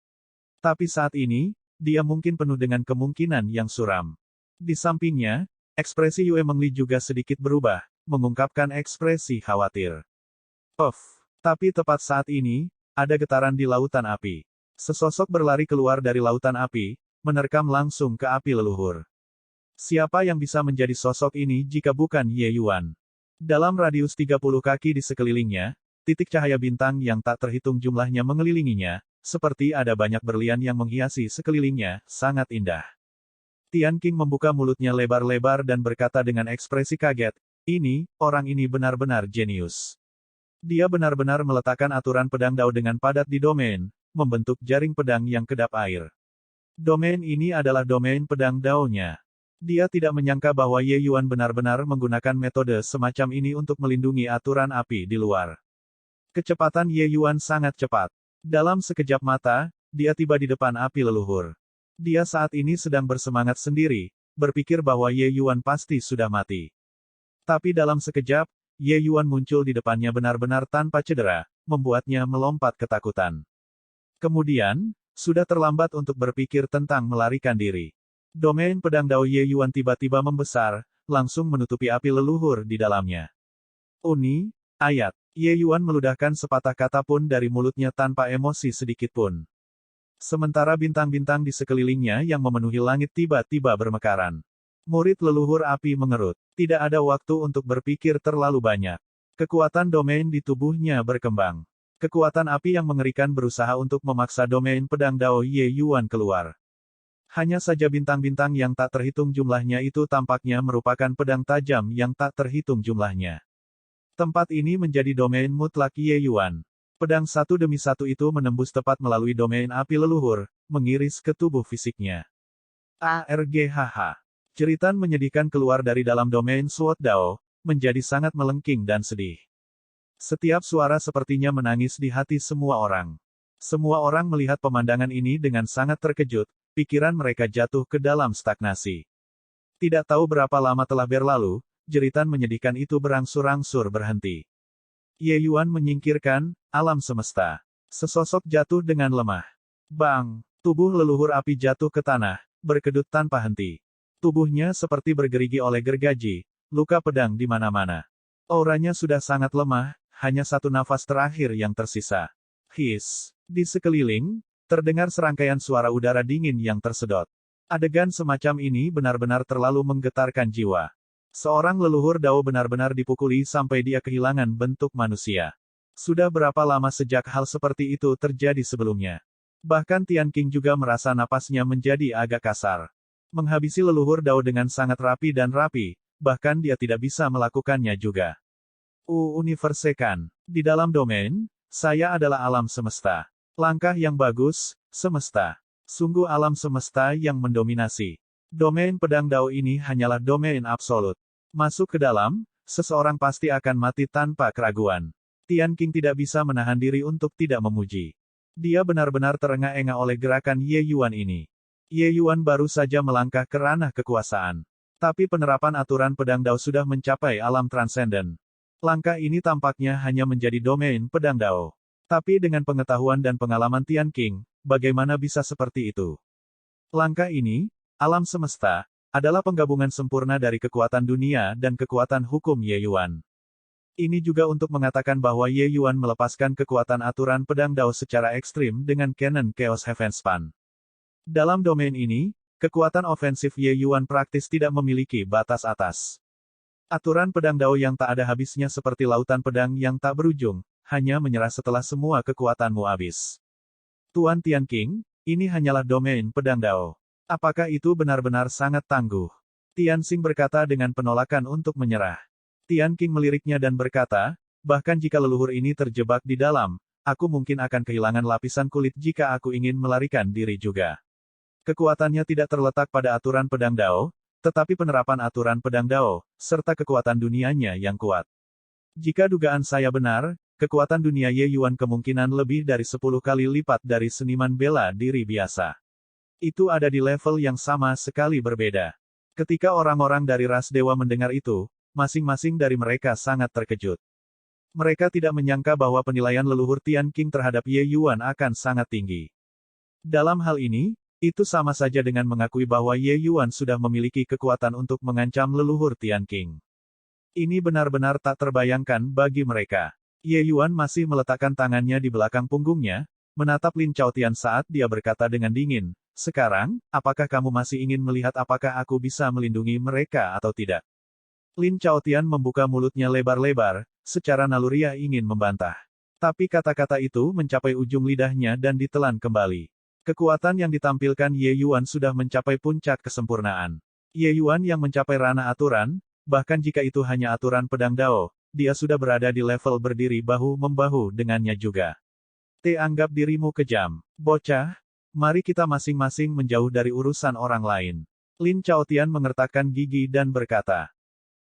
Tapi saat ini, dia mungkin penuh dengan kemungkinan yang suram." Di sampingnya, ekspresi Yue Mengli juga sedikit berubah, mengungkapkan ekspresi khawatir. Tapi tepat saat ini, ada getaran di lautan api. Sesosok berlari keluar dari lautan api, menerkam langsung ke api leluhur. Siapa yang bisa menjadi sosok ini jika bukan Ye Yuan? Dalam radius 30 kaki di sekelilingnya, titik cahaya bintang yang tak terhitung jumlahnya mengelilinginya, seperti ada banyak berlian yang menghiasi sekelilingnya, sangat indah. Tian Qing membuka mulutnya lebar-lebar dan berkata dengan ekspresi kaget, orang ini benar-benar jenius. Dia benar-benar meletakkan aturan pedang Dao dengan padat di domain, membentuk jaring pedang yang kedap air. Domain ini adalah domain pedang Dao-nya. Dia tidak menyangka bahwa Ye Yuan benar-benar menggunakan metode semacam ini untuk melindungi aturan api di luar. Kecepatan Ye Yuan sangat cepat. Dalam sekejap mata, dia tiba di depan api leluhur. Dia saat ini sedang bersemangat sendiri, berpikir bahwa Ye Yuan pasti sudah mati. Tapi dalam sekejap, Ye Yuan muncul di depannya benar-benar tanpa cedera, membuatnya melompat ketakutan. Kemudian, sudah terlambat untuk berpikir tentang melarikan diri. Domain pedang Dao Ye Yuan tiba-tiba membesar, langsung menutupi api leluhur di dalamnya. Ayat. Ye Yuan meludahkan sepatah kata pun dari mulutnya tanpa emosi sedikit pun. Sementara bintang-bintang di sekelilingnya yang memenuhi langit tiba-tiba bermekaran. Murid leluhur api mengerut. Tidak ada waktu untuk berpikir terlalu banyak. Kekuatan domain di tubuhnya berkembang. Kekuatan api yang mengerikan berusaha untuk memaksa domain pedang Dao Ye Yuan keluar. Hanya saja bintang-bintang yang tak terhitung jumlahnya itu tampaknya merupakan pedang tajam yang tak terhitung jumlahnya. Tempat ini menjadi domain mutlak Ye Yuan. Pedang satu demi satu itu menembus tepat melalui domain api leluhur, mengiris ke tubuh fisiknya. ARGHH. Jeritan menyedihkan keluar dari dalam domain Sword Dao, menjadi sangat melengking dan sedih. Setiap suara sepertinya menangis di hati semua orang. Semua orang melihat pemandangan ini dengan sangat terkejut, pikiran mereka jatuh ke dalam stagnasi. Tidak tahu berapa lama telah berlalu, jeritan menyedihkan itu berangsur-angsur berhenti. Ye Yuan menyingkirkan, alam semesta. Sesosok jatuh dengan lemah. Bang! Tubuh leluhur api jatuh ke tanah, berkedut tanpa henti. Tubuhnya seperti bergerigi oleh gergaji, luka pedang di mana-mana. Auranya sudah sangat lemah, hanya satu nafas terakhir yang tersisa. Hiss. Di sekeliling, terdengar serangkaian suara udara dingin yang tersedot. Adegan semacam ini benar-benar terlalu menggetarkan jiwa. Seorang leluhur Dao benar-benar dipukuli sampai dia kehilangan bentuk manusia. Sudah berapa lama sejak hal seperti itu terjadi sebelumnya? Bahkan Tian Qing juga merasa napasnya menjadi agak kasar. Menghabisi leluhur Dao dengan sangat rapi dan rapi, bahkan dia tidak bisa melakukannya juga. Universekan. Di dalam domain, saya adalah alam semesta. Langkah yang bagus, semesta. Sungguh alam semesta yang mendominasi. Domain pedang Dao ini hanyalah domain absolut. Masuk ke dalam, seseorang pasti akan mati tanpa keraguan. Tian Qing tidak bisa menahan diri untuk tidak memuji. Dia benar-benar terengah-engah oleh gerakan Ye Yuan ini. Ye Yuan baru saja melangkah ke ranah kekuasaan. Tapi penerapan aturan pedang Dao sudah mencapai alam transenden. Langkah ini tampaknya hanya menjadi domain pedang Dao. Tapi dengan pengetahuan dan pengalaman Tian Qing, bagaimana bisa seperti itu? Langkah ini, alam semesta, adalah penggabungan sempurna dari kekuatan dunia dan kekuatan hukum Ye Yuan. Ini juga untuk mengatakan bahwa Ye Yuan melepaskan kekuatan aturan pedang Dao secara ekstrim dengan Canon Chaos Heavenspan. Dalam domain ini, kekuatan ofensif Ye Yuan praktis tidak memiliki batas atas. Aturan pedang Dao yang tak ada habisnya seperti lautan pedang yang tak berujung, hanya menyerah setelah semua kekuatanmu habis. Tuan Tian Qing, ini hanyalah domain pedang Dao. Apakah itu benar-benar sangat tangguh? Tian Xing berkata dengan penolakan untuk menyerah. Tian Qing meliriknya dan berkata, bahkan jika leluhur ini terjebak di dalam, aku mungkin akan kehilangan lapisan kulit jika aku ingin melarikan diri juga. Kekuatannya tidak terletak pada aturan pedang Dao, tetapi penerapan aturan pedang Dao, serta kekuatan dunianya yang kuat. Jika dugaan saya benar, kekuatan dunia Ye Yuan kemungkinan lebih dari 10 kali lipat dari seniman bela diri biasa. Itu ada di level yang sama sekali berbeda. Ketika orang-orang dari ras dewa mendengar itu, masing-masing dari mereka sangat terkejut. Mereka tidak menyangka bahwa penilaian leluhur Tian Qing terhadap Ye Yuan akan sangat tinggi. Dalam hal ini, itu sama saja dengan mengakui bahwa Ye Yuan sudah memiliki kekuatan untuk mengancam leluhur Tian Qing. Ini benar-benar tak terbayangkan bagi mereka. Ye Yuan masih meletakkan tangannya di belakang punggungnya, menatap Lin Chaotian saat dia berkata dengan dingin, "Sekarang, apakah kamu masih ingin melihat apakah aku bisa melindungi mereka atau tidak?" Lin Chaotian membuka mulutnya lebar-lebar, secara naluriah ingin membantah. Tapi kata-kata itu mencapai ujung lidahnya dan ditelan kembali. Kekuatan yang ditampilkan Ye Yuan sudah mencapai puncak kesempurnaan. Ye Yuan yang mencapai ranah aturan, bahkan jika itu hanya aturan pedang Dao, dia sudah berada di level berdiri bahu-membahu dengannya juga. Anggap dirimu kejam. Bocah, mari kita masing-masing menjauh dari urusan orang lain. Lin Chaotian mengertakkan gigi dan berkata.